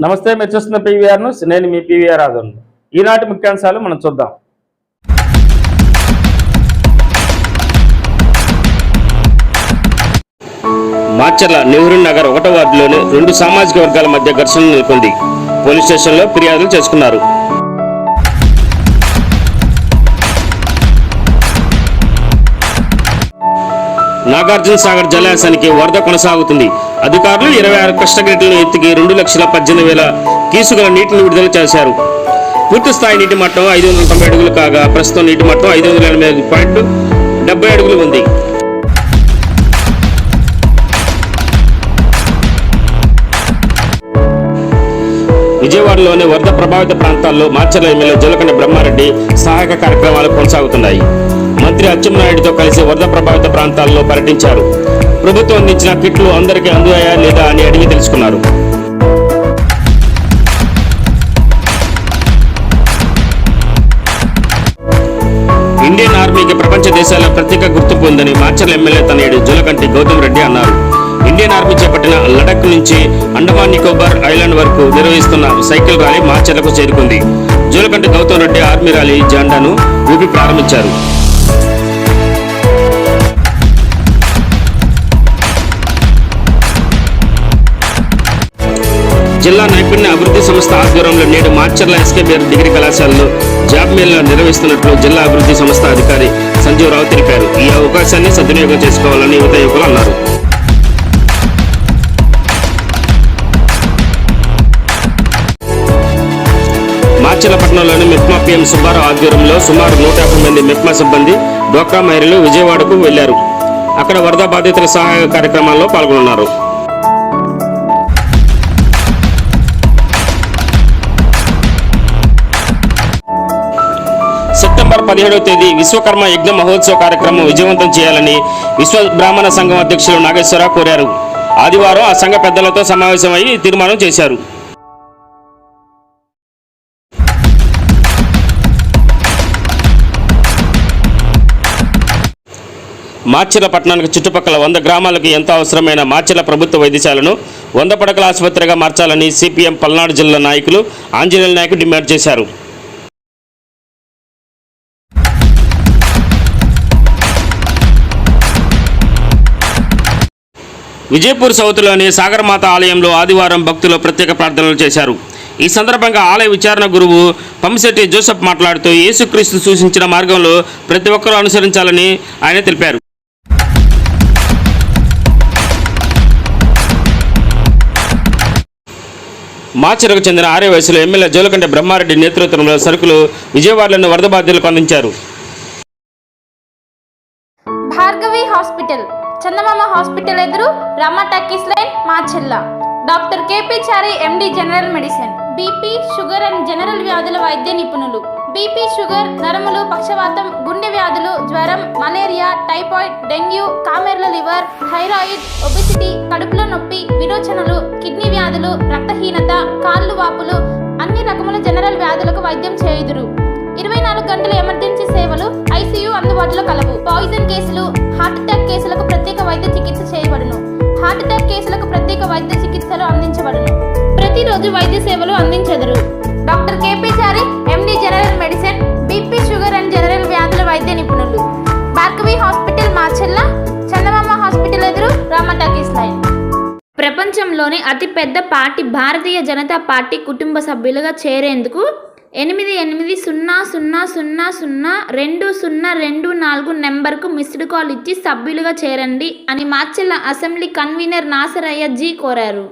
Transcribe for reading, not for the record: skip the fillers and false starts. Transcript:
నమస్తే, మీరు చూస్తున్న పీవీఆర్ న్యూస్. నేను మీ పీవీఆర్ ఆదన్. ఈనాటి ముఖ్యాంశాలు మనం చూద్దాం. మాచర్ల నెహ్రూ నగర్ 1వ వార్డులోని 2 సామాజిక వర్గాల మధ్య ఘర్షణ నెలకొంది. పోలీస్ స్టేషన్లో ఫిర్యాదులు చేసుకున్నారు. నాగార్జున సాగర్ జలాశయానికి వరద కొనసాగుతుంది. అధికారులు 26 కష్టగేట్లను ఎత్తికి 2,18,000 కీసుగల నీటిని విడుదల చేశారు. పూర్తి స్థాయి నీటి మట్టం 590 అడుగులు కాగా ప్రస్తుతం నీటి మట్టం 585.70 అడుగులు ఉంది. విజయవాడలోని వరద ప్రభావిత ప్రాంతాల్లో మాచర్ల ఎమ్మెల్యే జోలకంటి బ్రహ్మారెడ్డి సహాయక కార్యక్రమాలు కొనసాగుతున్నాయి. మంత్రి అచ్చెన్నాయుడుతో కలిసి వరద ప్రభావిత ప్రాంతాల్లో పర్యటించారు. ప్రభుత్వం అందించిన కిట్లు అందరికీ అందాయా లేదా అని అడిగి తెలుసుకున్నారు. ఇండియన్ ఆర్మీకి ప్రపంచ దేశాల్లో ప్రత్యేక గుర్తింపు ఉందని మాచర్ల ఎమ్మెల్యే తనయుడు జోలకంటి గౌతమ్ రెడ్డి అన్నారు. ఇండియన్ ఆర్మీ చేపట్టిన లడక్ నుంచి అండమాన్ నికోబార్ ఐలాండ్ వరకు నిర్వహిస్తున్న సైకిల్ ర్యాలీ మాచర్లకు చేరుకుంది. జోలకంటి గౌతమ్ రెడ్డి ఆర్మీ ర్యాలీ జెండాను ఊపి ప్రారంభించారు. జిల్లా నైపుణ్య అభివృద్ధి సంస్థ ఆధ్వర్యంలో నేడు మాచర్ల ఎస్కేబీఆర్ డిగ్రీ కళాశాలలో జాబ్ మేళా నిర్వహిస్తున్నట్లు జిల్లా అభివృద్ధి సంస్థ అధికారి సంజీవ్ రావు తెలిపారు. ఈ అవకాశాన్ని సద్వినియోగం చేసుకోవాలని యువకులు అన్నారు. మాచర్ల పట్టణంలోని మెప్మా పిఎం సుబ్బారావు ఆధ్వర్యంలో సుమారు 150 మంది మెప్మా సిబ్బంది డ్వాక్రా మహిళలు విజయవాడకు వెళ్లారు. అక్కడ వరద బాధితుల సహాయ కార్యక్రమాల్లో పాల్గొన్నారు. సెప్టెంబర్ 17వ తేదీ విశ్వకర్మ యజ్ఞ మహోత్సవ కార్యక్రమం విజయవంతం చేయాలని విశ్వ బ్రాహ్మణ సంఘం అధ్యక్షులు నాగేశ్వరరావు కోరారు. ఆదివారం ఆ సంఘ పెద్దలతో సమావేశమై తీర్మానం చేశారు. మాచర్ల పట్టణానికి చుట్టుపక్కల 100 గ్రామాలకు ఎంతో అవసరమైన మాచర్ల ప్రభుత్వ వైద్యశాలను 100 పడకల ఆసుపత్రిగా మార్చాలని సిపిఎం పల్నాడు జిల్లా నాయకులు ఆంజనేయుల నాయకు డిమాండ్ చేశారు. విజయపూర్ సౌత్లోని సాగరమాత ఆలయంలో ఆదివారం భక్తులు ప్రత్యేక ప్రార్థనలు చేశారు. ఈ సందర్భంగా ఆలయ విచారణ గురువు పంశెట్టి జోసెఫ్ మాట్లాడుతూ యేసుక్రీస్తు సూచించిన మార్గంలో ప్రతి ఒక్కరూ అనుసరించాలని ఆయన తెలిపారు. మాచర్లకు చెందిన 6వ వయసులో ఎమ్మెల్యే జోలకంటి బ్రహ్మారెడ్డి నేతృత్వంలో సరుకులు విజయవాడలోని వరద బాధితులకు అందించారు. భార్గవి హాస్పిటల్, చందమామ హాస్పిటల్ ఎదురు, Rama talkies line, Macherla. Doctor K P Chari MD general medicine, BP, sugar and general వ్యాధుల వైద్య నిపుణులు. బీపీ, షుగర్, నరములు, పక్షవాతం, గుండె వ్యాధులు, జ్వరం, మలేరియా, టైఫాయిడ్, డెంగ్యూ, కామెర్ల లివర్, థైరాయిడ్, ఒబెసిటీ, కడుపులో నొప్పి, విరోచనలు, కిడ్నీ వ్యాధులు, రక్తహీనత, కాళ్ళు వాపులు, అన్ని రకముల జనరల్ వ్యాధులకు వైద్యం చేయుదురు. 24 గంటల ఎమర్జెన్సీ సేవలు, ఐసీయూ అందుబాటులో కలవు. పాయిజన్ కేసులు, హార్ట్ అటాక్ కేసులకు ప్రత్యేక వైద్య చికిత్స చేయబడును. హార్ట్ అటాక్ కేసులకు ప్రత్యేక వైద్య చికిత్సలు అందించబడును. ప్రతిరోజు వైద్య సేవలు అందించెదరు. Doctor K P Chari MD general medicine, BP, sugar and general వ్యాధుల వైద్య నిపుణులు. భార్గవి హాస్పిటల్, మాచర్ల. చందమామ హాస్పిటల్ ఎదురు, రమ టక్కీస్ లైన్. ప్రపంచంలోని అతిపెద్ద పార్టీ భారతీయ జనతా పార్టీ కుటుంబ సభ్యులుగా చేరేందుకు 8800002024 నెంబర్కు మిస్డ్ కాల్ ఇచ్చి సభ్యులుగా చేరండి అని మాచర్ల అసెంబ్లీ కన్వీనర్ నాసరయ్య జీ కోరారు.